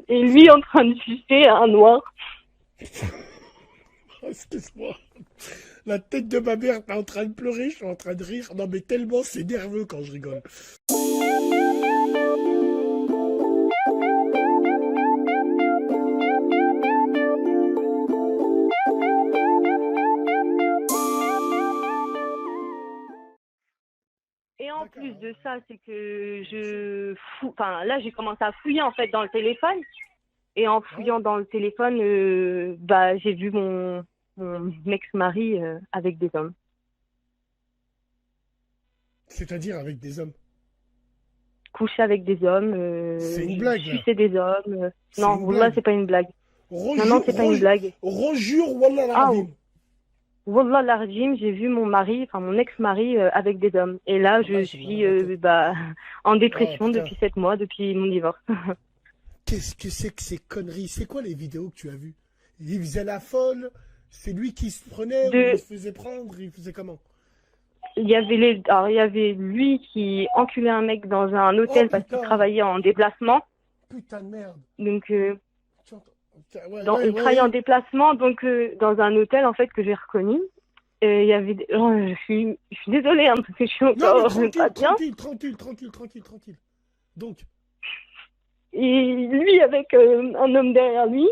et lui en train de sucer un noir. Excuse-moi. La tête de ma mère, t'es en train de pleurer, je suis en train de rire. Non, mais tellement c'est nerveux quand je rigole. Et en D'accord. plus de ça, c'est que enfin là j'ai commencé à fouiller en fait dans le téléphone. Et en Ouais. fouillant dans le téléphone, j'ai vu mon ex-mari avec des hommes. C'est-à-dire avec des hommes. Coucher avec des hommes, C'est une blague, là. sucer des hommes. C'est Non, une Wallah, blague. c'est pas une blague. Non, non, Rejure, c'est pas une blague. rejure, Wallah Ah, l'azim. Wallah l'arjim, j'ai vu mon mari, enfin mon ex-mari avec des hommes. Et là, je Wallahi, c'est suis n'importe quoi. en Oh dépression putain. depuis 7 mois, depuis mon divorce. Qu'est-ce que c'est que ces conneries? C'est quoi les vidéos que tu as vues? Il faisait la folle? C'est lui qui se prenait ou il De, se faisait prendre? Il faisait comment? alors, il y avait lui qui enculait un mec dans un Oh hôtel parce qu'il putain! travaillait en déplacement. Putain de merde! Donc, Tu entends? Ouais, il travaillait en ouais. déplacement, donc dans un hôtel en fait que j'ai reconnu. Et il y avait oh, je suis désolée hein, parce que je suis Non mais encore pas tranquille, bien. tranquille, tranquille, tranquille, tranquille, tranquille. Donc, Et lui avec un homme derrière lui,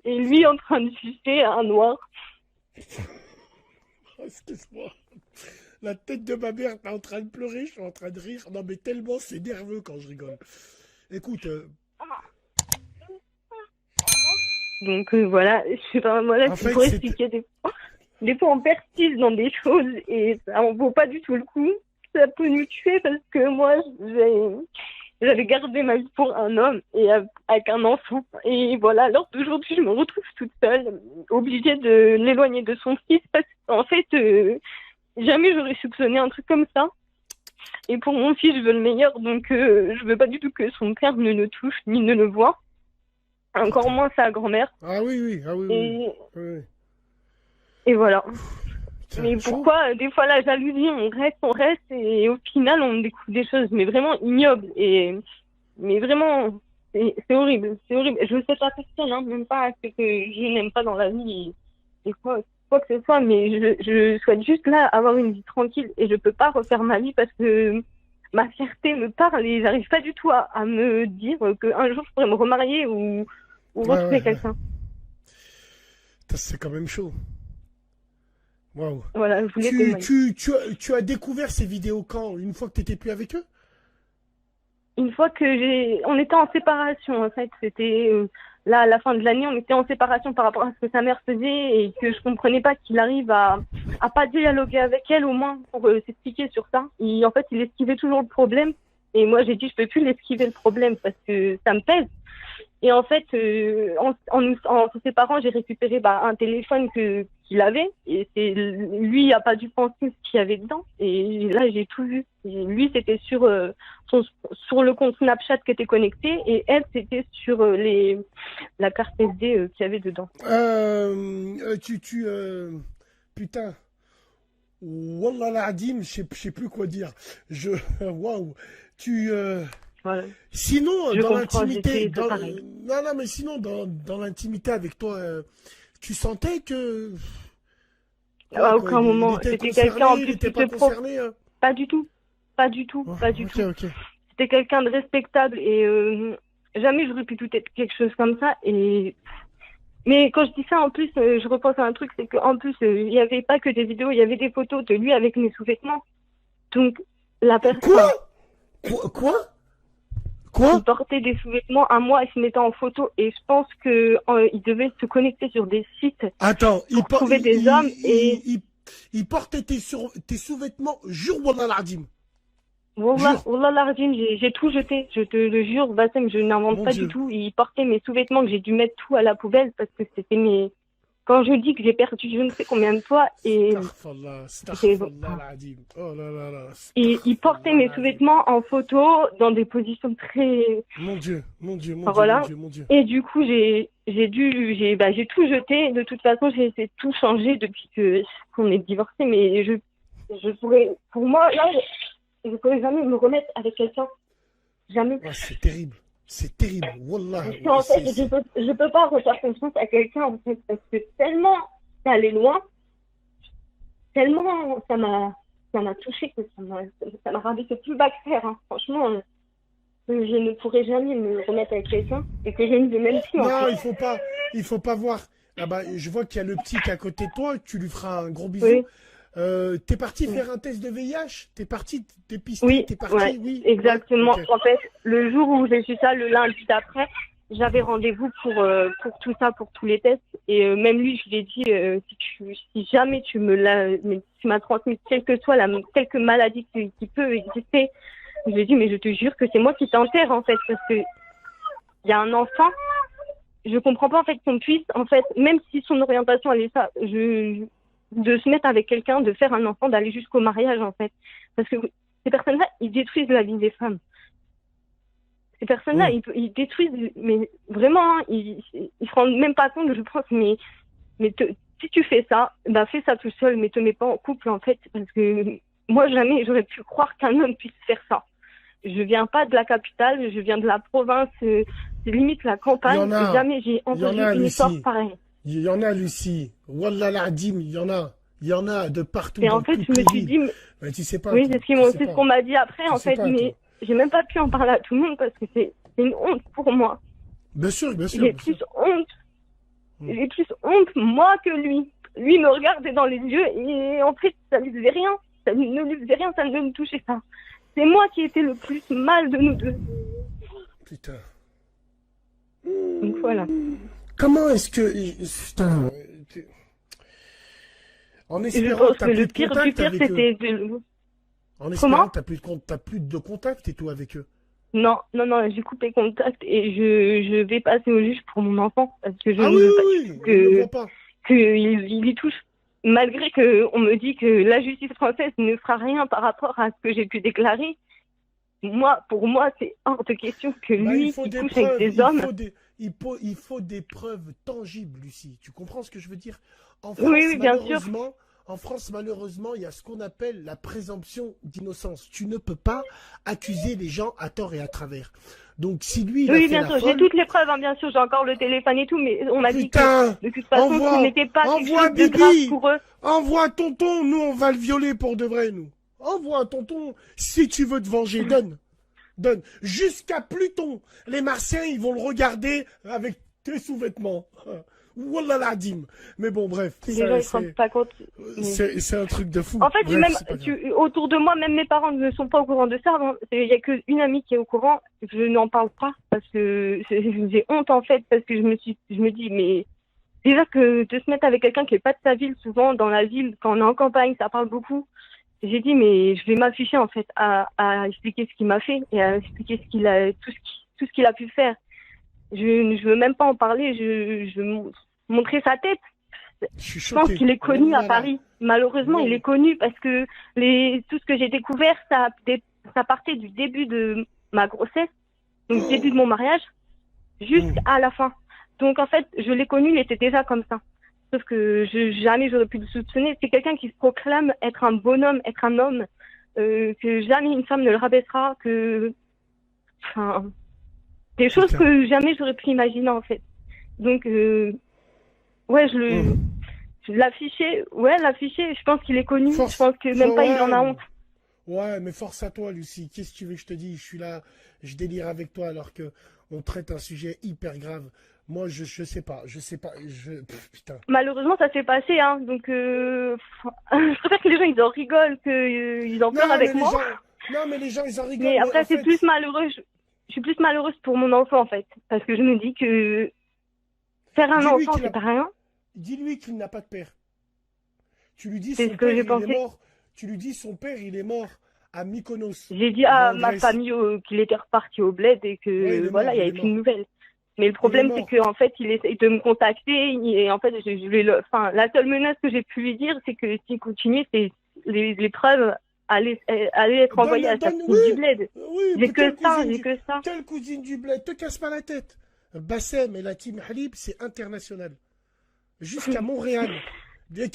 et lui en train de sucer un noir. excuse-moi. La tête de ma mère, t'es en train de pleurer, je suis en train de rire. Non mais tellement c'est nerveux quand je rigole. Écoute, Donc voilà, je sais pas, moi là en c'est fait pour c'est... expliquer des fois on persiste dans des choses et ça en vaut pas du tout le coup. Ça peut nous tuer parce que moi j'avais gardé ma vie pour un homme et avec un enfant. Et voilà, alors d'aujourd'hui, je me retrouve toute seule, obligée de l'éloigner de son fils parce qu'en fait, jamais j'aurais soupçonné un truc comme ça. Et pour mon fils, je veux le meilleur, donc je veux pas du tout que son père ne le touche ni ne le voie. Encore Putain. moins sa grand-mère. Ah oui, oui, ah oui, oui. Et, Oui, oui. et voilà. Putain, Mais chaud. pourquoi, des fois, la jalousie, on reste, et au final, on découvre des choses, mais vraiment ignobles. Mais vraiment, c'est horrible, c'est horrible. Je ne sais pas personne, hein, même pas ce que je n'aime pas dans la vie et quoi que ce soit, mais je souhaite juste là avoir une vie tranquille et je peux pas refaire ma vie parce que ma fierté me parle et j'arrive pas du tout à me dire qu'un jour je pourrais me remarier ou Ouais, retrouver ouais, ouais. quelqu'un. Putain, c'est quand même chaud. Waouh. Voilà, je voulais témoigner. Tu as découvert ces vidéos quand? Une fois que t'étais plus avec eux? Une fois que on était en séparation, en fait, c'était là à la fin de l'année, on était en séparation par rapport à ce que sa mère faisait et que je comprenais pas qu'il arrive à pas dialoguer avec elle au moins pour s'expliquer sur ça. En fait, il esquivait toujours le problème et moi j'ai dit je peux plus l'esquiver le problème parce que ça me pèse. Et en fait, en se séparant, j'ai récupéré un téléphone qu'il avait. Et lui a pas dû penser ce qu'il y avait dedans. Et là, j'ai tout vu. Et lui, c'était sur le compte Snapchat qui était connecté. Et elle, c'était sur la carte SD qu'il y avait dedans. Putain. Wallah l'Adim, je sais plus quoi dire. Waouh. Tu, Voilà. sinon, Je dans comprends, l'intimité, j'étais de pareil. non, non, mais sinon, dans l'intimité avec toi, tu sentais que, quoi, À quoi, aucun il moment. était C'était quelqu'un en concerné, il plus n'était qui pas se concerné, hein? Pas du tout. Pas du tout. Oh, Pas du ok, tout. ok. C'était quelqu'un de respectable et jamais j'aurais pu tout être quelque chose comme ça. Mais quand je dis ça, en plus, je repense à un truc, c'est qu'en plus, il n'y avait pas que des vidéos, il y avait des photos de lui avec mes sous-vêtements. Donc, la Quoi? personne, Quoi? il Quoi? portait des sous-vêtements à moi et se mettait en photo. Et je pense que il devait se connecter sur des sites Attends, pour trouver des hommes. Et il portait tes sous-vêtements, jure Wallah l'Adim. Wallah, Jure. Wallah Lardine, j'ai tout jeté. Je te le jure, Bassem, je n'invente Mon pas du Dieu. tout. Il portait mes sous-vêtements que j'ai dû mettre tout à la poubelle parce que c'était mes... Quand je dis que j'ai perdu je ne sais combien de fois et Astaghfirullah, j'ai... astaghfirullah l'Adim. Oh là là là, Et il portait astaghfirullah mes l'Adim. sous-vêtements en photo dans des positions très... Mon Dieu, mon Dieu, mon Enfin, Dieu, mon voilà. Dieu, mon Dieu. Et du coup, j'ai tout jeté. De toute façon, j'ai essayé de tout changer depuis qu'on est divorcés. Mais je pourrais, pour moi, là, je pourrais jamais me remettre avec quelqu'un. Jamais. Ouais, c'est terrible. C'est terrible. Wallah. Parce qu'en fait, je peux pas refaire confiance à quelqu'un, en fait, parce que tellement ça allait loin, tellement ça m'a touché que ça m'a rabaissé plus bas que terre, hein. Franchement, je ne pourrais jamais me remettre avec quelqu'un et que je ne veux même plus, en Non, fait. il faut pas voir. Ah bah, je vois qu'il y a le petit qui est à côté de toi, tu lui feras un gros bisou. Oui. T'es parti Oui. faire un test de VIH? T'es parti, t'es pisté, Oui, t'es parti, ouais, oui. exactement. Ouais, ok. En fait, le jour où j'ai su ça, le lundi d'après, j'avais rendez-vous pour tout ça, pour tous les tests. Et même lui, je lui ai dit, si jamais tu m'as transmis quelle que soit quelque maladie qui peut exister, je lui ai dit, mais je te jure que c'est moi qui t'enterre, en fait, parce que il y a un enfant, je comprends pas, en fait, qu'on puisse, en fait, même si son orientation, elle est ça, de se mettre avec quelqu'un, de faire un enfant, d'aller jusqu'au mariage, en fait. Parce que ces personnes-là, ils détruisent la vie des femmes. Ces personnes-là, Oui. ils détruisent, mais vraiment, hein, ils se rendent même pas compte, je pense, si tu fais ça, bah fais ça tout seul, mais te mets pas en couple, en fait, parce que moi, jamais j'aurais pu croire qu'un homme puisse faire ça. Je viens pas de la capitale, je viens de la province, c'est limite la Il y campagne, en et a. jamais j'ai Il y en entendu a, une histoire Lucie. pareille. Il y en a, Lucie. Wallah l'Adim, il y en a. Il y en a de partout, Et dans en fait, toutes je me les suis villes. dit, Mais tu sais pas, oui, toi. c'est Tu sais ce pas. qu'on m'a dit après, Tu en sais fait, pas, toi. mais j'ai même pas pu en parler à tout le monde parce que c'est une honte pour moi. Bien sûr, bien sûr, J'ai bien sûr. plus honte, Mm. j'ai plus honte, moi, que lui. Lui me regardait dans les yeux et en fait, ça lui faisait rien. Ça ne lui faisait rien, ça ne me touchait pas. C'est moi qui étais le plus mal de nous deux. Putain. Donc voilà. Comment est-ce que... Putain. En Je espérant pense que t'as que plus le de pire du contact pire, avec eux. c'était... En espérant Comment? que t'as plus de contact et tout avec eux. Non, j'ai coupé contact et je vais passer au juge pour mon enfant parce que je Ah oui, ne veux pas oui, du tout oui, on ne voit pas. qu'il y touche. Malgré que on me dit que la justice française ne fera rien par rapport à ce que j'ai pu déclarer, pour moi, c'est hors de question que Bah, il lui, faut qui des couche avec preuves, des hommes. il faut des preuves tangibles, Lucie. Tu comprends ce que je veux dire? En Oui, France, oui, bien sûr. malheureusement, il y a ce qu'on appelle la présomption d'innocence. Tu ne peux pas accuser les gens à tort et à travers. Donc, si lui, il a Oui, fait bien la sûr, j'ai folle, toutes les preuves, hein, bien sûr, j'ai encore le téléphone et tout, mais on m'a dit que putain, de toute façon, ce n'était pas quelque envoie chose de grave Bibi, pour eux. envoie tonton, nous, on va le violer pour de vrai, nous. Envoie tonton, si tu veux te venger, donne. Donne. Jusqu'à Pluton. Les Martiens, ils vont le regarder avec tes sous-vêtements. Wallah l'Adim. Mais bon, bref. Les gens, ils ne se rendent pas compte. Mais- C'est un truc de fou. En fait, Bref, même c'est pas grave. autour de moi, même mes parents ne sont pas au courant de ça. Hein. Il y a qu'une amie qui est au courant. Je n'en parle pas parce que j'ai honte en fait parce que je me dis mais déjà que de se mettre avec quelqu'un qui est pas de sa ville, souvent dans la ville, quand on est en campagne, ça parle beaucoup. J'ai dit mais je vais m'afficher en fait à expliquer ce qu'il m'a fait et à expliquer tout ce qu'il a pu faire. Je veux même pas en parler. Je veux montrer sa tête. Je suis Je pense choqué. qu'il est connu à Wallah. Paris. Malheureusement, il Wallah. est connu parce que tout ce que j'ai découvert, ça partait du début de ma grossesse, donc début de mon mariage, jusqu'à la fin. Donc en fait, je l'ai connu, il était déjà comme ça. Sauf que jamais j'aurais pu le soupçonner. C'est quelqu'un qui se proclame être un bonhomme, être un homme, que jamais une femme ne le rabaissera, enfin, des choses Putain. que jamais j'aurais pu imaginer en fait. Donc ouais, l'afficher, je pense qu'il est connu, Force. je pense que même pas il en a Ouais. honte. Ouais, mais force à toi, Lucie. Qu'est-ce que tu veux que je te dise? Je suis là, je délire avec toi alors que on traite un sujet hyper grave. Moi, je sais pas, putain. Malheureusement, ça s'est passé, hein, donc je préfère que les gens ils en rigolent, qu'ils en pleurent avec moi. Non, mais les gens, ils en rigolent. Mais après, en c'est fait, plus malheureux, je suis plus malheureuse pour mon enfant en fait, parce que je me dis que faire un Dis-lui enfant, qu'il a- c'est pas rien. dis-lui qu'il n'a pas de père. Tu lui dis C'est son ce que père, j'ai il pensé. est mort. Tu lui dis son père, il est mort à Mykonos. J'ai dit à en ma Grèce. famille qu'il était reparti au bled et que Ouais, il est voilà, mort, il n'y avait il est plus de mort. nouvelles. Mais le problème, Il est c'est mort. qu'en fait, il essaye de me contacter et en fait, la seule menace que j'ai pu lui dire, c'est que s'il continue, c'est les preuves allaient être envoyées à sa cousine du bled. Oui, J'ai mais que ça, j'ai que ça. Telle cousine du bled, te casse pas la tête. Bassem et la team Halib, c'est international. Jusqu'à Montréal. Les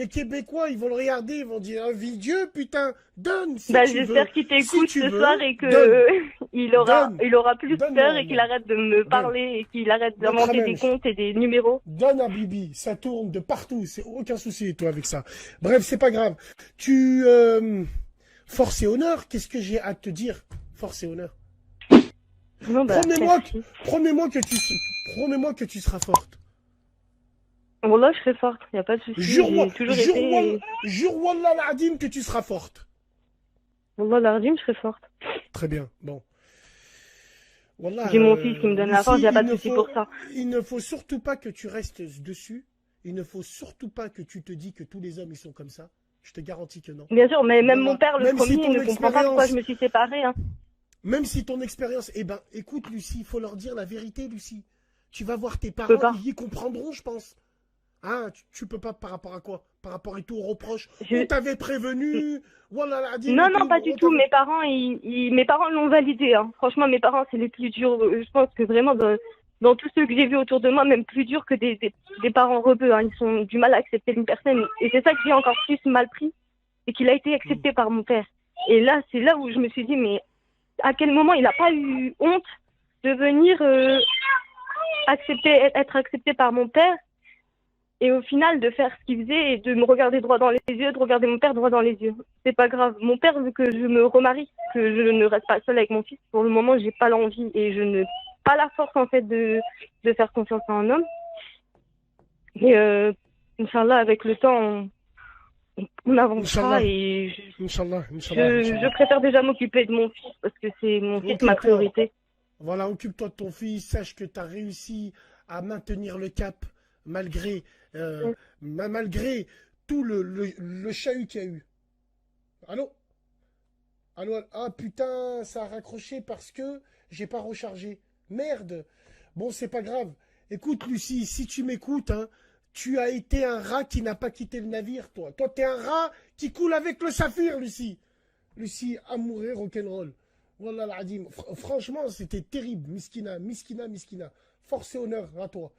Québécois, ils vont le regarder, ils vont dire, vie Dieu, putain, donne, si Bah, tu veux. j'espère qu'il t'écoute Si tu ce veux, soir et que donne, il aura plus donne, peur et qu'il Mohamed, arrête de me donne. parler et qu'il arrête Notre d'inventer des Mensch. comptes et des numéros. Donne à Bibi, ça tourne de partout, c'est aucun souci, toi, avec ça. Bref, c'est pas grave. Force et honneur, qu'est-ce que j'ai à te dire? Force et honneur. Non, bah, merci. Promets-moi que tu seras forte. Bon, là, je serai forte, y a pas de souci. Jure-moi, J'ai toujours été... jure Wallah al-Adim que tu seras forte. Bon, là, je serai forte. Très bien, bon. Wallah, J'ai mon fils qui me donne la force, y a pas de souci pour ça. Il ne faut surtout pas que tu restes dessus. Il ne faut surtout pas que tu te dis que tous les hommes, ils sont comme ça. Je te garantis que non. Bien sûr, mais même Wallah, mon père, le même si premier, ton ne comprend pas pourquoi je me suis séparée. Hein. Même si ton expérience... Eh ben, écoute, Lucie, il faut leur dire la vérité, Lucie. Tu vas voir tes Je peux parents, pas. ils y comprendront, je pense. Ah, tu peux pas par rapport à quoi? Par rapport à tout aux reproches. Je- On t'avait prévenu. Wallah al-Adim, Non, et non, tout, pas du on tout. t'avait- Mes parents, mes parents l'ont validé. Hein. Franchement, mes parents, c'est les plus durs. Je pense que vraiment, dans tous ceux que j'ai vus autour de moi, même plus durs que des parents rebeux. Hein. Ils ont du mal à accepter une personne. Et c'est ça que j'ai encore plus mal pris. Et qu'il a été accepté par mon père. Et là, c'est là où je me suis dit, mais à quel moment il n'a pas eu honte de venir être accepté par mon père et au final de faire ce qu'il faisait et de me regarder droit dans les yeux, de regarder mon père droit dans les yeux. C'est pas grave. Mon père veut que je me remarie, que je ne reste pas seule avec mon fils. Pour le moment, j'ai pas l'envie et je n'ai pas la force en fait de faire confiance à un homme. Mais Inch'Allah, avec le temps, on avancera Inch'Allah. et Inch'Allah, Inch'Allah, Inch'Allah. je préfère déjà m'occuper de mon fils parce que c'est mon fils ma priorité. Voilà, occupe-toi de ton fils. Sache que tu as réussi à maintenir le cap malgré, malgré tout le chahut qu'il y a eu. Allô? Allô? Ah putain, ça a raccroché parce que j'ai pas rechargé. Merde. Bon, c'est pas grave. Écoute, Lucie, si tu m'écoutes, hein, tu as été un rat qui n'a pas quitté le navire, toi. Toi, t'es un rat qui coule avec le saphir, Lucie. Lucie, à mourir, rock'n'roll. Wallah l'Adim. Franchement, c'était terrible. Miskina, miskina, miskina. Force et honneur à toi.